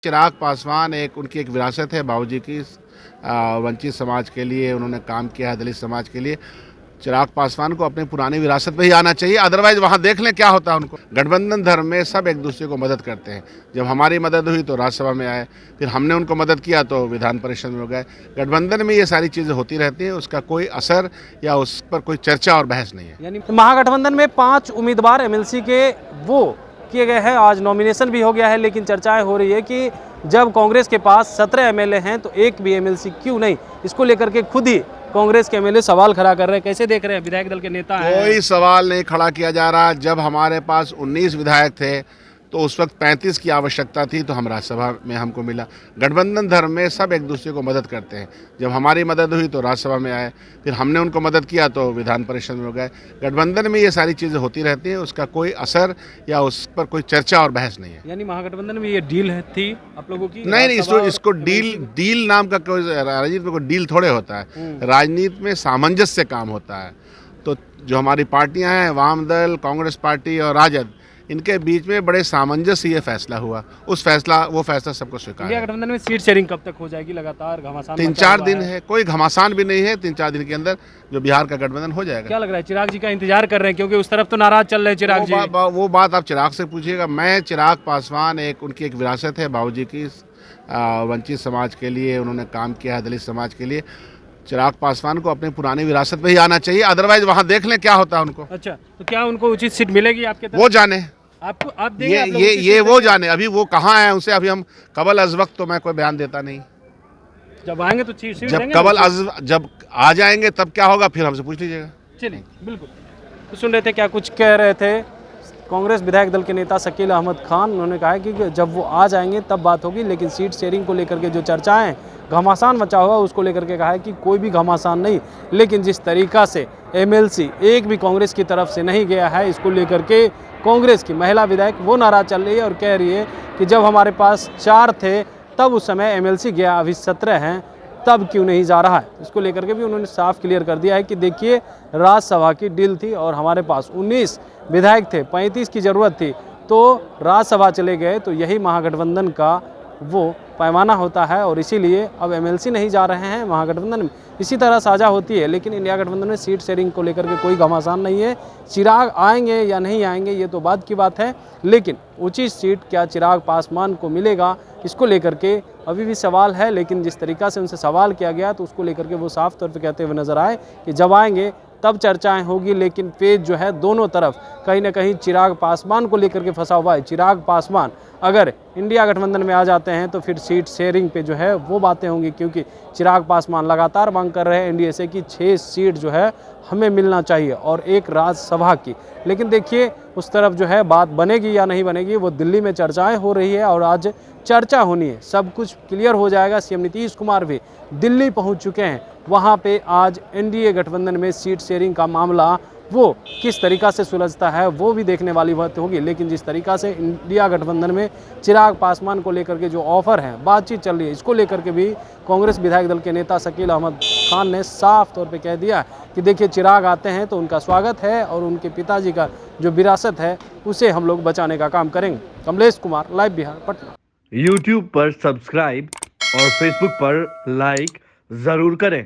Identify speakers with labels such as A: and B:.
A: चिराग पासवान उनकी एक विरासत है बाबूजी की। वंचित समाज के लिए उन्होंने काम किया है, दलित समाज के लिए। चिराग पासवान को अपनी पुरानी विरासत पे ही आना चाहिए, अदरवाइज वहाँ देख लें क्या होता है उनको। गठबंधन धर्म में सब एक दूसरे को मदद करते हैं। जब हमारी मदद हुई तो राज्यसभा में आए, फिर हमने उनको मदद किया तो विधान परिषद में हो गए। गठबंधन में ये सारी चीज़ें होती रहती हैं, उसका कोई असर या उस पर कोई चर्चा और बहस नहीं है।
B: यानी महागठबंधन में 5 उम्मीदवार एमएलसी के वो किए गए हैं। आज नॉमिनेशन भी हो गया है, लेकिन चर्चाएं हो रही है कि जब कांग्रेस के पास 17 एमएलए हैं तो एक भी एमएलसी क्यों नहीं। इसको लेकर के खुद ही कांग्रेस के एमएलए सवाल खड़ा कर रहे हैं। कैसे देख रहे हैं, विधायक दल के नेता हैं?
A: कोई सवाल नहीं खड़ा किया जा रहा। जब हमारे पास 19 विधायक थे तो उस वक्त 35 की आवश्यकता थी, तो हम राज्यसभा में हमको मिला। गठबंधन धर्म में सब एक दूसरे को मदद करते हैं। जब हमारी मदद हुई तो राज्यसभा में आए, फिर हमने उनको मदद किया तो विधान परिषद में हो गए। गठबंधन में ये सारी चीज़ें होती रहती हैं, उसका कोई असर या उस पर कोई चर्चा और बहस नहीं है।
B: यानी महागठबंधन में ये डील थी आप लोगों की?
A: नहीं, इसको डील नाम का कोई राजनीति में कोई डील थोड़े होता है। राजनीति में सामंजस्य काम होता है। तो जो हमारी पार्टियां हैं, वाम दल, कांग्रेस पार्टी और राजद, इनके बीच में बड़े सामंजस्य ये फैसला हुआ। वो फैसला सबको स्वीकार है।
B: इंडिया गठबंधन में सीट शेयरिंग कब तक हो जाएगी? लगातार घमासान
A: 3-4 दिन है, कोई घमासान भी नहीं है। 3-4 दिन के अंदर जो बिहार का गठबंधन हो जाएगा।
B: क्या लग रहा है, चिराग जी का इंतजार कर रहे हैं? क्योंकि उस तरफ तो नाराज चल रहे हैं चिराग जी।
A: वो बात आप चिराग से पूछिएगा। मैं चिराग पासवान उनकी एक विरासत है बाबूजी की। वंचित समाज के लिए उन्होंने काम किया है, दलित समाज के लिए। चिराग पासवान को अपनी पुरानी विरासत पे ही आना चाहिए, अदरवाइज वहाँ देख लें क्या होता है उनको।
B: अच्छा, तो क्या उनको उचित सीट मिलेगी आपके तरफ?
A: वो जाने,
B: आपको आप देंगे?
A: ये वो जाने। अभी वो कहाँ है, उनसे अभी हम कबल अज वक्त तो मैं कोई बयान देता नहीं।
B: जब आएंगे तो सीट
A: जब आ जाएंगे तब क्या होगा, फिर हमसे पूछ लीजिएगा।
B: चलिए, बिल्कुल। तो सुन रहे थे क्या कुछ कह रहे थे कांग्रेस विधायक दल के नेता शकील अहमद खान। उन्होंने कहा है कि जब वो आ जाएंगे तब बात होगी, लेकिन सीट शेयरिंग को लेकर के जो चर्चाएं घमासान मचा हुआ उसको लेकर के कहा है कि कोई भी घमासान नहीं, लेकिन जिस तरीका से एमएलसी एक भी कांग्रेस की तरफ से नहीं गया है, इसको लेकर के कांग्रेस की महिला विधायक वो नाराज चल रही है और कह रही है कि जब हमारे पास 4 थे तब उस समय एमएलसी गया, अभी 17 हैं तब क्यों नहीं जा रहा है। इसको लेकर के भी उन्होंने साफ क्लियर कर दिया है कि देखिए, राज्यसभा की डील थी और हमारे पास 19 विधायक थे, 35 की ज़रूरत थी, तो राज्यसभा चले गए। तो यही महागठबंधन का वो पैमाना होता है और इसीलिए अब एमएलसी नहीं जा रहे हैं महागठबंधन में। इसी तरह साझा होती है, लेकिन इंडिया गठबंधन में सीट शेयरिंग को लेकर के कोई घमासान नहीं है। चिराग आएंगे या नहीं आएंगे ये तो बाद की बात है, लेकिन उचित सीट क्या चिराग पासवान को मिलेगा, इसको लेकर के अभी भी सवाल है। लेकिन जिस तरीका से उनसे सवाल किया गया तो उसको लेकर के वो साफ तौर पे कहते हुए नजर आए कि जब आएंगे तब चर्चाएं होगी। लेकिन पेज जो है दोनों तरफ कहीं ना कहीं चिराग पासवान को लेकर के फंसा हुआ है। चिराग पासवान अगर इंडिया गठबंधन में आ जाते हैं तो फिर सीट शेयरिंग पे जो है वो बातें होंगी, क्योंकि चिराग पासवान लगातार मांग कर रहे हैं एनडीए से कि 6 सीट जो है हमें मिलना चाहिए और एक राज्यसभा की। लेकिन देखिए, उस तरफ जो है बात बनेगी या नहीं बनेगी, वो दिल्ली में चर्चाएं हो रही है और आज चर्चा होनी है। सब कुछ क्लियर हो जाएगा। सीएम नीतीश कुमार भी दिल्ली पहुंच चुके हैं। वहां पे आज एनडीए गठबंधन में सीट शेयरिंग का मामला वो किस तरीका से सुलझता है वो भी देखने वाली बात होगी। लेकिन जिस तरीका से इंडिया गठबंधन में चिराग पासवान को लेकर के जो ऑफर है, बातचीत चल रही है, इसको लेकर के भी कांग्रेस विधायक दल के नेता शकील अहमद खान ने साफ तौर पे कह दिया कि देखिए, चिराग आते हैं तो उनका स्वागत है और उनके पिताजी का जो विरासत है उसे हम लोग बचाने का काम करेंगे। कमलेश कुमार, लाइव बिहार, पटना।
C: YouTube पर सब्सक्राइब और Facebook पर लाइक ज़रूर करें।